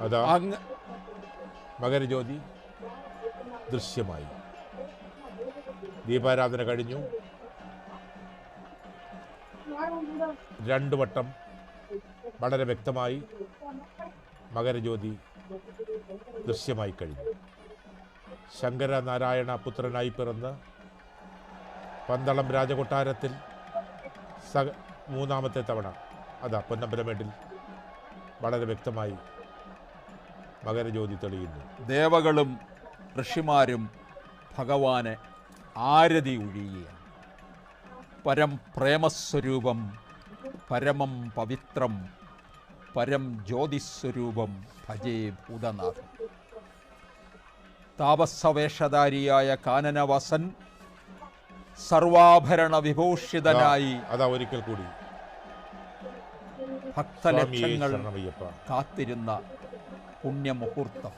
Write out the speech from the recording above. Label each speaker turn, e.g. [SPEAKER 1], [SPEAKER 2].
[SPEAKER 1] അതാ മകരജ്യോതി ദൃശ്യമായി. ദീപാരാധന കഴിഞ്ഞു. 2 വട്ടം വളരെ വ്യക്തമായി മകരജ്യോതി ദൃശ്യമായി കഴിഞ്ഞു. ശങ്കരനാരായണ പുത്രനായി പിറന്ന് പന്തളം രാജകൊട്ടാരത്തിൽ മൂന്നാമത്തെ തവണ അതാ പൊന്നമ്പലമേട്ടിൽ വളരെ വ്യക്തമായി മകരജ്യോതി തെളിയുന്നു.
[SPEAKER 2] ദേവകളും ഋഷിമാരും ഭഗവാനെ ആരതി ഒഴിയുകയാണ്. പരം പ്രേമസ്വരൂപം, പരമം പവിത്രം, പരം ജ്യോതിസ്വരൂപം ഭജേ ഭൂതനാഥം. താപസവേഷധാരിയായ കാനനവസൻ സർവാഭരണ വിഭൂഷിതനായി
[SPEAKER 1] അതാ ഒരിക്കൽ കൂടി
[SPEAKER 2] ഭക്തലക്ഷങ്ങൾ കാത്തിരുന്ന പുണ്യമുഹൂർത്തം.